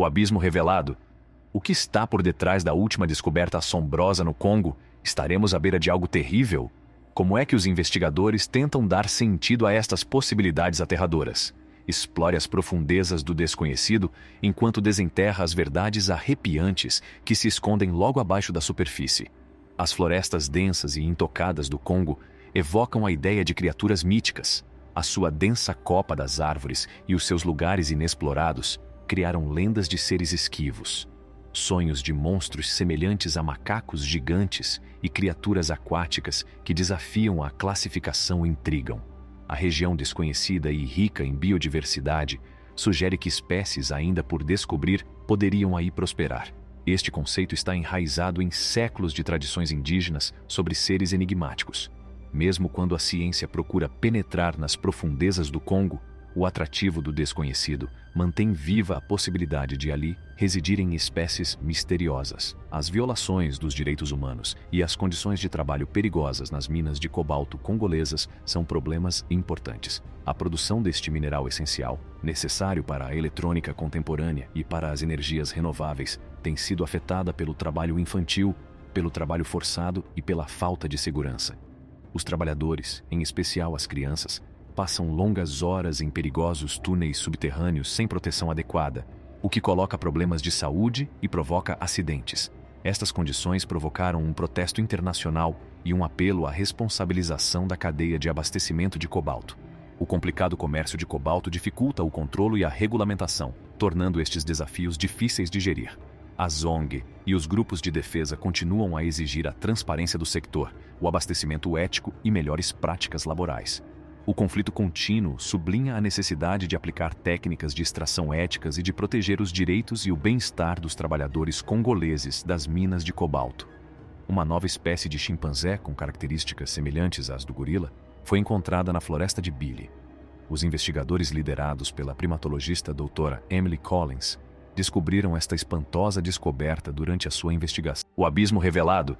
O abismo revelado. O que está por detrás da última descoberta assombrosa no Congo? Estaremos à beira de algo terrível? Como é que os investigadores tentam dar sentido a estas possibilidades aterradoras? Explore as profundezas do desconhecido enquanto desenterra as verdades arrepiantes que se escondem logo abaixo da superfície. As florestas densas e intocadas do Congo evocam a ideia de criaturas míticas. A sua densa copa das árvores e os seus lugares inexplorados criaram lendas de seres esquivos. Sonhos de monstros semelhantes a macacos gigantes e criaturas aquáticas que desafiam a classificação intrigam. A região desconhecida e rica em biodiversidade sugere que espécies ainda por descobrir poderiam aí prosperar. Este conceito está enraizado em séculos de tradições indígenas sobre seres enigmáticos. Mesmo quando a ciência procura penetrar nas profundezas do Congo, o atrativo do desconhecido mantém viva a possibilidade de ali residirem espécies misteriosas. As violações dos direitos humanos e as condições de trabalho perigosas nas minas de cobalto congolesas são problemas importantes. A produção deste mineral essencial, necessário para a eletrônica contemporânea e para as energias renováveis, tem sido afetada pelo trabalho infantil, pelo trabalho forçado e pela falta de segurança. Os trabalhadores, em especial as crianças, passam longas horas em perigosos túneis subterrâneos sem proteção adequada, o que coloca problemas de saúde e provoca acidentes. Estas condições provocaram um protesto internacional e um apelo à responsabilização da cadeia de abastecimento de cobalto. O complicado comércio de cobalto dificulta o controle e a regulamentação, tornando estes desafios difíceis de gerir. A ZONG e os grupos de defesa continuam a exigir a transparência do sector, o abastecimento ético e melhores práticas laborais. O conflito contínuo sublinha a necessidade de aplicar técnicas de extração éticas e de proteger os direitos e o bem-estar dos trabalhadores congoleses das minas de cobalto. Uma nova espécie de chimpanzé com características semelhantes às do gorila foi encontrada na floresta de Bili. Os investigadores liderados pela primatologista doutora Emily Collins descobriram esta espantosa descoberta durante a sua investigação. O abismo revelado.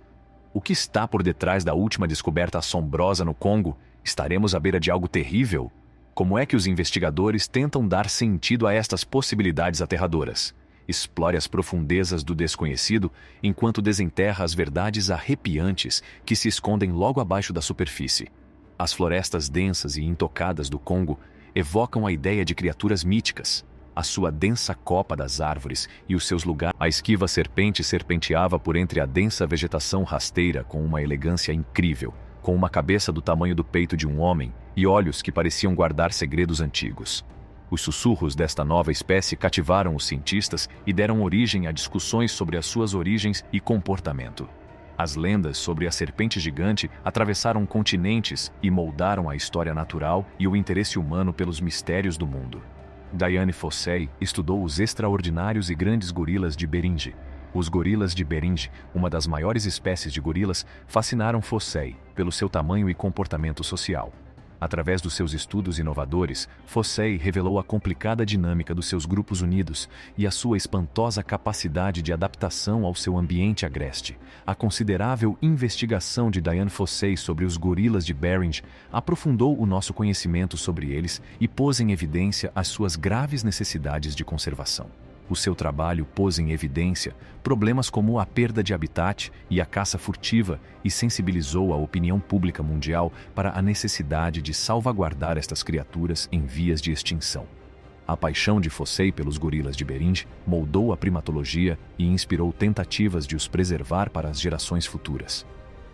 O que está por detrás da última descoberta assombrosa no Congo? Estaremos à beira de algo terrível? Como é que os investigadores tentam dar sentido a estas possibilidades aterradoras? Explore as profundezas do desconhecido enquanto desenterra as verdades arrepiantes que se escondem logo abaixo da superfície. As florestas densas e intocadas do Congo evocam a ideia de criaturas míticas. A sua densa copa das árvores e os seus lugares. A esquiva serpente serpenteava por entre a densa vegetação rasteira com uma elegância incrível, com uma cabeça do tamanho do peito de um homem e olhos que pareciam guardar segredos antigos. Os sussurros desta nova espécie cativaram os cientistas e deram origem a discussões sobre as suas origens e comportamento. As lendas sobre a serpente gigante atravessaram continentes e moldaram a história natural e o interesse humano pelos mistérios do mundo. Diane Fossey estudou os extraordinários e grandes gorilas de Beringe. Os gorilas de Beringe, uma das maiores espécies de gorilas, fascinaram Fossey pelo seu tamanho e comportamento social. Através dos seus estudos inovadores, Fossey revelou a complicada dinâmica dos seus grupos unidos e a sua espantosa capacidade de adaptação ao seu ambiente agreste. A considerável investigação de Diane Fossey sobre os gorilas de Beringe aprofundou o nosso conhecimento sobre eles e pôs em evidência as suas graves necessidades de conservação. O seu trabalho pôs em evidência problemas como a perda de habitat e a caça furtiva e sensibilizou a opinião pública mundial para a necessidade de salvaguardar estas criaturas em vias de extinção. A paixão de Fossey pelos gorilas de Beringe moldou a primatologia e inspirou tentativas de os preservar para as gerações futuras.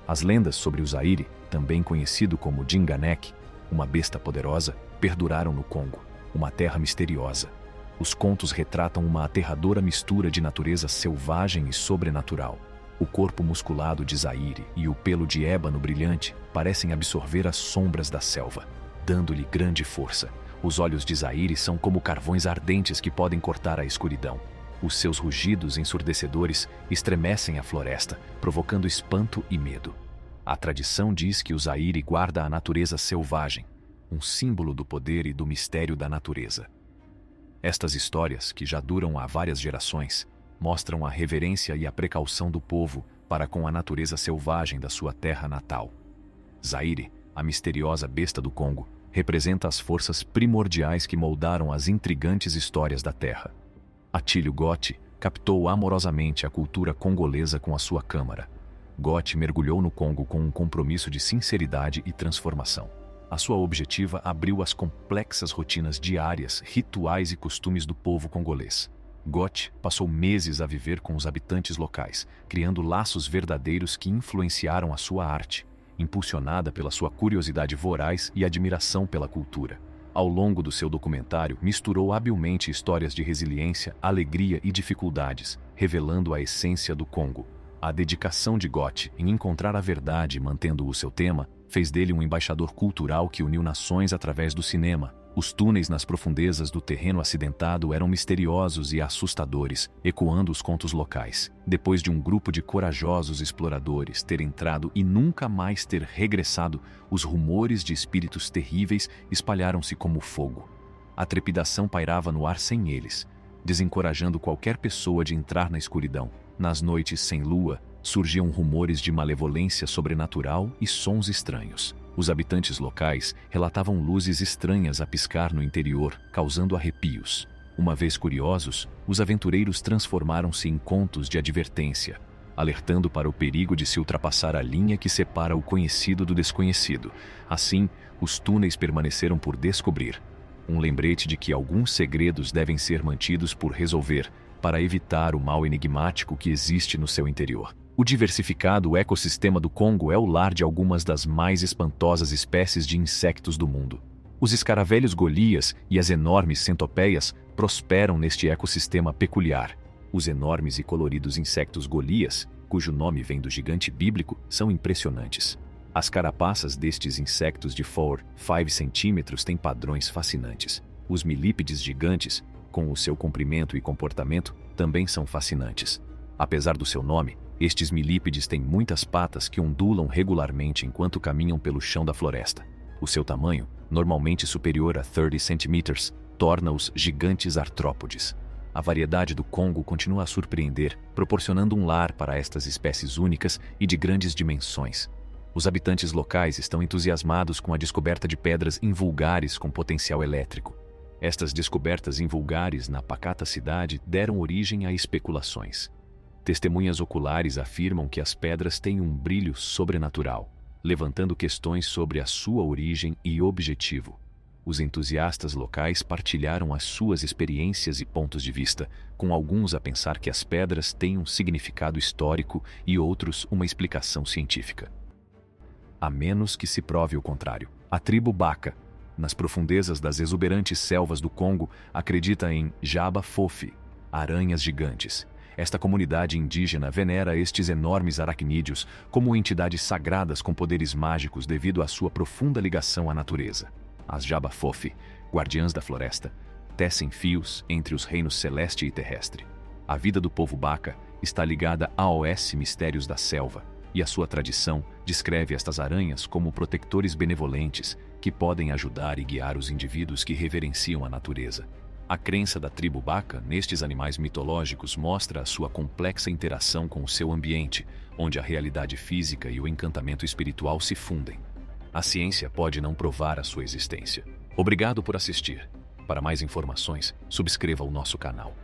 As lendas sobre o Zaire, também conhecido como Dinganek, uma besta poderosa, perduraram no Congo, uma terra misteriosa. Os contos retratam uma aterradora mistura de natureza selvagem e sobrenatural. O corpo musculado de Zaire e o pelo de ébano brilhante parecem absorver as sombras da selva, dando-lhe grande força. Os olhos de Zaire são como carvões ardentes que podem cortar a escuridão. Os seus rugidos ensurdecedores estremecem a floresta, provocando espanto e medo. A tradição diz que o Zaire guarda a natureza selvagem, um símbolo do poder e do mistério da natureza. Estas histórias, que já duram há várias gerações, mostram a reverência e a precaução do povo para com a natureza selvagem da sua terra natal. Zaire, a misteriosa besta do Congo, representa as forças primordiais que moldaram as intrigantes histórias da terra. Attilio Gotti captou amorosamente a cultura congolesa com a sua câmara. Gotti mergulhou no Congo com um compromisso de sinceridade e transformação. A sua objetiva abriu as complexas rotinas diárias, rituais e costumes do povo congolês. Gotti passou meses a viver com os habitantes locais, criando laços verdadeiros que influenciaram a sua arte, impulsionada pela sua curiosidade voraz e admiração pela cultura. Ao longo do seu documentário, misturou habilmente histórias de resiliência, alegria e dificuldades, revelando a essência do Congo. A dedicação de Gotti em encontrar a verdade mantendo o seu tema fez dele um embaixador cultural que uniu nações através do cinema. Os túneis nas profundezas do terreno acidentado eram misteriosos e assustadores, ecoando os contos locais. Depois de um grupo de corajosos exploradores ter entrado e nunca mais ter regressado, os rumores de espíritos terríveis espalharam-se como fogo. A trepidação pairava no ar sem eles, desencorajando qualquer pessoa de entrar na escuridão. Nas noites sem lua, surgiam rumores de malevolência sobrenatural e sons estranhos. Os habitantes locais relatavam luzes estranhas a piscar no interior, causando arrepios. Uma vez curiosos, os aventureiros transformaram-se em contos de advertência, alertando para o perigo de se ultrapassar a linha que separa o conhecido do desconhecido. Assim, os túneis permaneceram por descobrir. Um lembrete de que alguns segredos devem ser mantidos por resolver, para evitar o mal enigmático que existe no seu interior. O diversificado ecossistema do Congo é o lar de algumas das mais espantosas espécies de insetos do mundo. Os escaravelhos golias e as enormes centopeias prosperam neste ecossistema peculiar. Os enormes e coloridos insectos golias, cujo nome vem do gigante bíblico, são impressionantes. As carapaças destes insectos de 4-5 centímetros têm padrões fascinantes. Os milípedes gigantes, com o seu comprimento e comportamento, também são fascinantes. Apesar do seu nome, estes milípedes têm muitas patas que ondulam regularmente enquanto caminham pelo chão da floresta. O seu tamanho, normalmente superior a 30 centímetros, torna-os gigantes artrópodes. A variedade do Congo continua a surpreender, proporcionando um lar para estas espécies únicas e de grandes dimensões. Os habitantes locais estão entusiasmados com a descoberta de pedras invulgares com potencial elétrico. Estas descobertas invulgares na pacata cidade deram origem a especulações. Testemunhas oculares afirmam que as pedras têm um brilho sobrenatural, levantando questões sobre a sua origem e objetivo. Os entusiastas locais partilharam as suas experiências e pontos de vista, com alguns a pensar que as pedras têm um significado histórico e outros uma explicação científica. A menos que se prove o contrário. A tribo Baka, nas profundezas das exuberantes selvas do Congo, acredita em Jaba Fofi, aranhas gigantes. Esta comunidade indígena venera estes enormes aracnídeos como entidades sagradas com poderes mágicos devido à sua profunda ligação à natureza. As Jaba Fofi, guardiãs da floresta, tecem fios entre os reinos celeste e terrestre. A vida do povo Baka está ligada aos mistérios da selva, e a sua tradição descreve estas aranhas como protectores benevolentes que podem ajudar e guiar os indivíduos que reverenciam a natureza. A crença da tribo Baka nestes animais mitológicos mostra a sua complexa interação com o seu ambiente, onde a realidade física e o encantamento espiritual se fundem. A ciência pode não provar a sua existência. Obrigado por assistir. Para mais informações, subscreva o nosso canal.